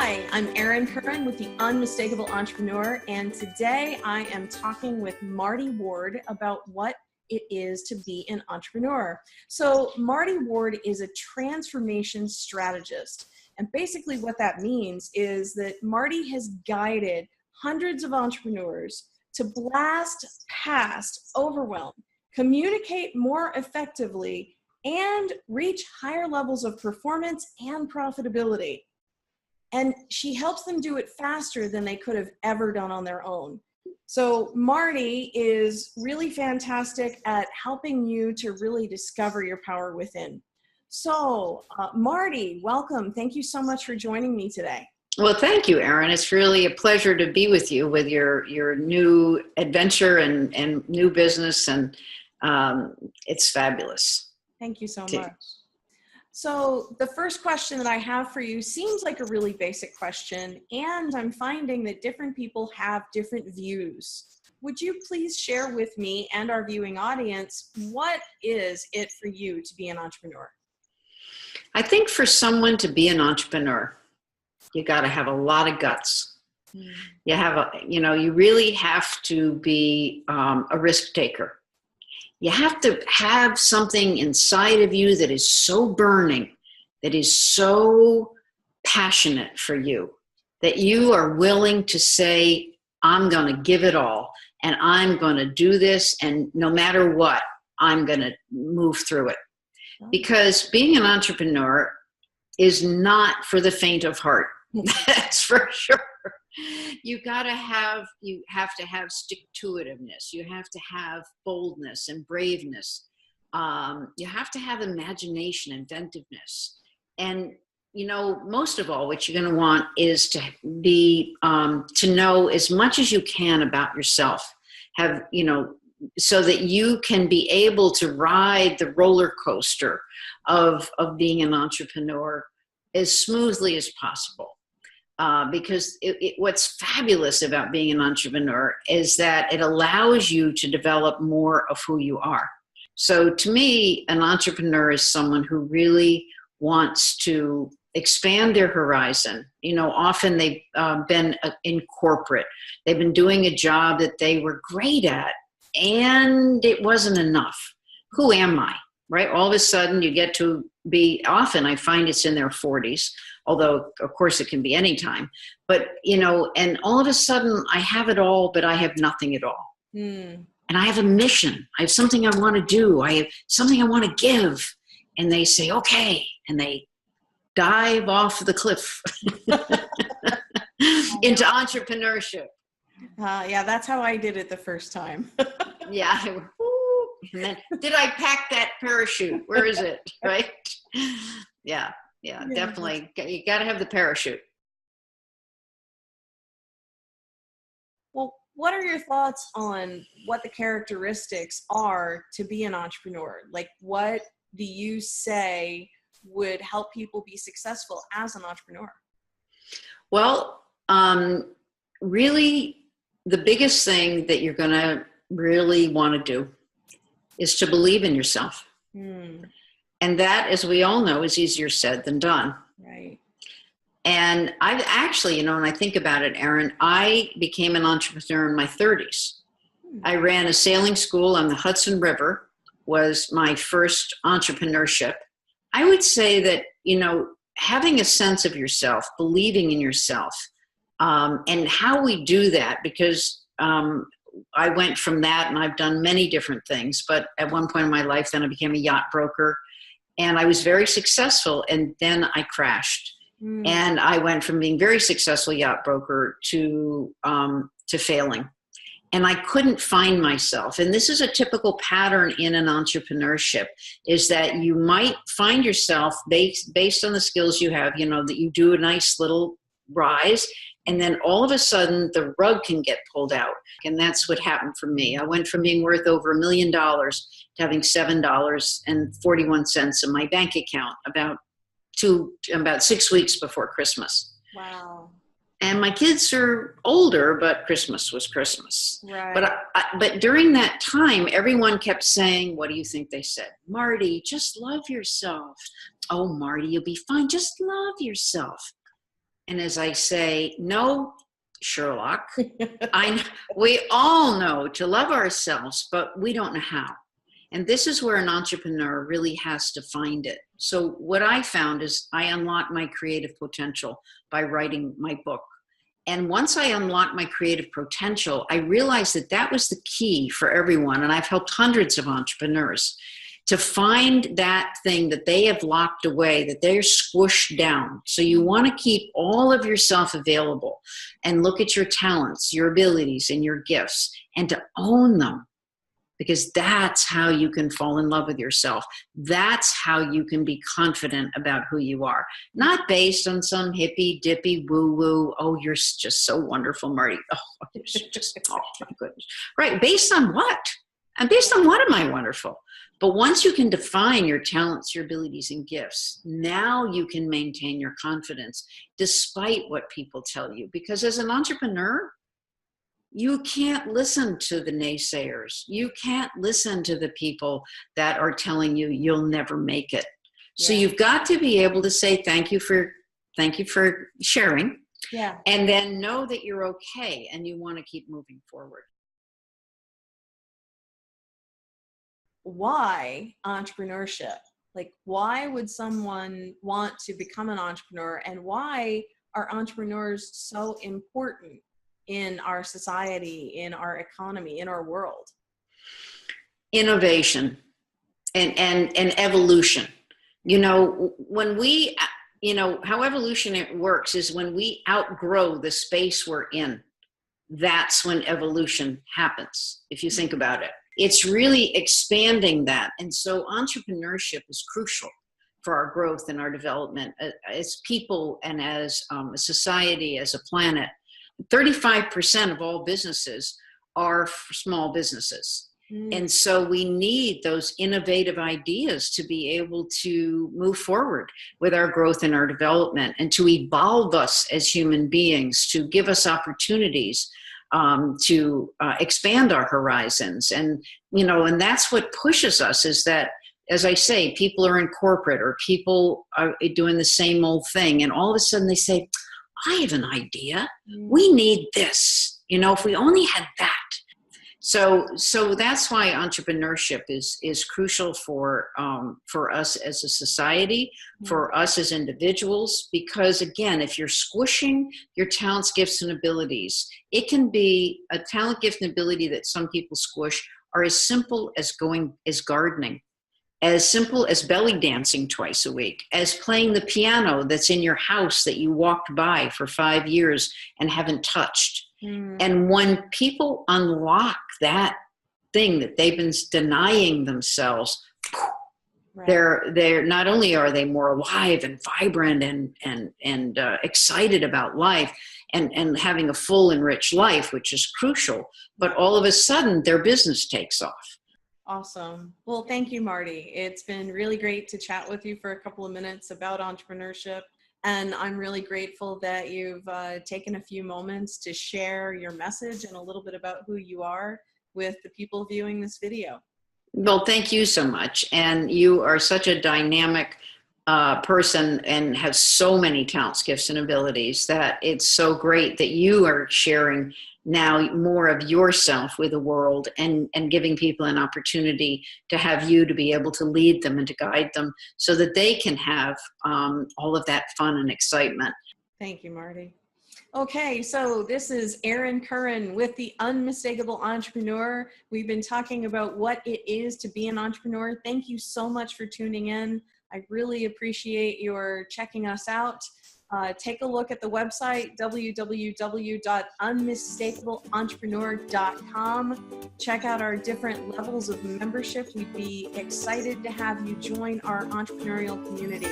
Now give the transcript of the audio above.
Hi, I'm Erin Curran with The Unmistakable Entrepreneur, and today I am talking with Marty Ward about what it is to be an entrepreneur. So Marty Ward is a transformation strategist, and basically what that means is that Marty has guided hundreds of entrepreneurs to blast past overwhelm, communicate more effectively, and reach higher levels of performance and profitability. And she helps them do it faster than they could have ever done on their own. So Marty is really fantastic at helping you to really discover your power within. So Marty, welcome. Thank you so much for joining me today. Well, thank you, Erin. It's really a pleasure to be with you with your new adventure and new business, and it's fabulous. Thank you so much. So the first question that I have for you seems like a really basic question, and I'm finding that different people have different views. Would you please share with me and our viewing audience, what is it for you to be an entrepreneur? I think for someone to be an entrepreneur, you got to have a lot of guts. You really have to be a risk taker. You have to have something inside of you that is so burning, that is so passionate for you, that you are willing to say, I'm going to give it all, and I'm going to do this, and no matter what, I'm going to move through it. Because being an entrepreneur is not for the faint of heart. That's for sure. You have to have stick-to-itiveness. You have to have boldness and braveness. You have to have imagination, inventiveness. And, most of all, what you're going to want is to be, to know as much as you can about yourself, so that you can be able to ride the roller coaster of being an entrepreneur as smoothly as possible. Because what's fabulous about being an entrepreneur is that it allows you to develop more of who you are. So to me, an entrepreneur is someone who really wants to expand their horizon. Often they've been in corporate. They've been doing a job that they were great at, and it wasn't enough. Who am I? Right? All of a sudden you get to be, often I find it's in their 40s, although of course it can be any time, but and all of a sudden I have it all, but I have nothing at all. And I have a mission. I have something I want to do. I have something I want to give. And they say, okay. And they dive off the cliff into entrepreneurship. Yeah, that's how I did it the first time. Yeah. And then, did I pack that parachute? Where is it? Right? Yeah, definitely. You got to have the parachute. Well, what are your thoughts on what the characteristics are to be an entrepreneur? Like, what do you say would help people be successful as an entrepreneur? Well, really, the biggest thing that you're going to really want to do is to believe in yourself. And that, as we all know, is easier said than done. Right. And I've actually, when I think about it, Erin, I became an entrepreneur in my 30s. I ran a sailing school on the Hudson River, was my first entrepreneurship. I would say that, having a sense of yourself, believing in yourself, and how we do that, because I went from that, and I've done many different things, but at one point in my life, then I became a yacht broker, and I was very successful, and then I crashed. And I went from being very successful yacht broker to failing. And I couldn't find myself. And this is a typical pattern in an entrepreneurship, is that you might find yourself based on the skills you have, that you do a nice little rise, and then all of a sudden the rug can get pulled out. And that's what happened for me. I went from being worth over $1 million to having $7.41 in my bank account about 6 weeks before Christmas. Wow. And my kids are older, but Christmas was Christmas. Right. But during that time, everyone kept saying, what do you think they said? Marty, just love yourself. Oh, Marty, you'll be fine. Just love yourself. And as I say, no, Sherlock, we all know to love ourselves, but we don't know how. And this is where an entrepreneur really has to find it. So what I found is I unlocked my creative potential by writing my book. And once I unlocked my creative potential, I realized that that was the key for everyone. And I've helped hundreds of entrepreneurs to find that thing that they have locked away, that they're squished down. So you want to keep all of yourself available and look at your talents, your abilities, and your gifts, and to own them. Because that's how you can fall in love with yourself. That's how you can be confident about who you are. Not based on some hippy dippy woo woo. Oh, you're just so wonderful, Marty. Oh, you're just, oh my goodness. Right. Based on what? And based on what am I wonderful? But once you can define your talents, your abilities, and gifts, now you can maintain your confidence despite what people tell you. Because as an entrepreneur, you can't listen to the naysayers. You can't listen to the people that are telling you you'll never make it. So you've got to be able to say thank you for sharing. Yeah. And then know that you're okay and you want to keep moving forward. Why entrepreneurship? Like, why would someone want to become an entrepreneur, and why are entrepreneurs so important in our society, in our economy, in our world? Innovation and evolution. When we, how evolution works is when we outgrow the space we're in, that's when evolution happens, if you think about it. It's really expanding that. And so entrepreneurship is crucial for our growth and our development as people and as a society, as a planet. 35% of all businesses are small businesses. And so we need those innovative ideas to be able to move forward with our growth and our development, and to evolve us as human beings, to give us opportunities to expand our horizons. And that's what pushes us, is that, as I say, people are in corporate, or people are doing the same old thing. And all of a sudden they say, I have an idea. We need this. If we only had that. So that's why entrepreneurship is crucial for us as a society, for us as individuals, because again, if you're squishing your talents, gifts, and abilities, it can be a talent, gift, and ability that some people squish are as simple as gardening, as simple as belly dancing twice a week, as playing the piano that's in your house that you walked by for 5 years and haven't touched. And when people unlock that thing that they've been denying themselves, right, they're not only are they more alive and vibrant and excited about life and having a full and rich life, which is crucial, but all of a sudden their business takes off. Awesome. Well, thank you, Marty. It's been really great to chat with you for a couple of minutes about entrepreneurship. And I'm really grateful that you've taken a few moments to share your message and a little bit about who you are with the people viewing this video. Well, thank you so much. And you are such a dynamic person and have so many talents, gifts, and abilities that it's so great that you are sharing now more of yourself with the world and giving people an opportunity to have you to be able to lead them and to guide them so that they can have all of that fun and excitement. Thank you, Marty. Okay, so this is Erin Curran with The Unmistakable Entrepreneur. We've been talking about what it is to be an entrepreneur. Thank you so much for tuning in. I really appreciate your checking us out. Take a look at the website, www.unmistakablentrepreneur.com. Check out our different levels of membership. We'd be excited to have you join our entrepreneurial community.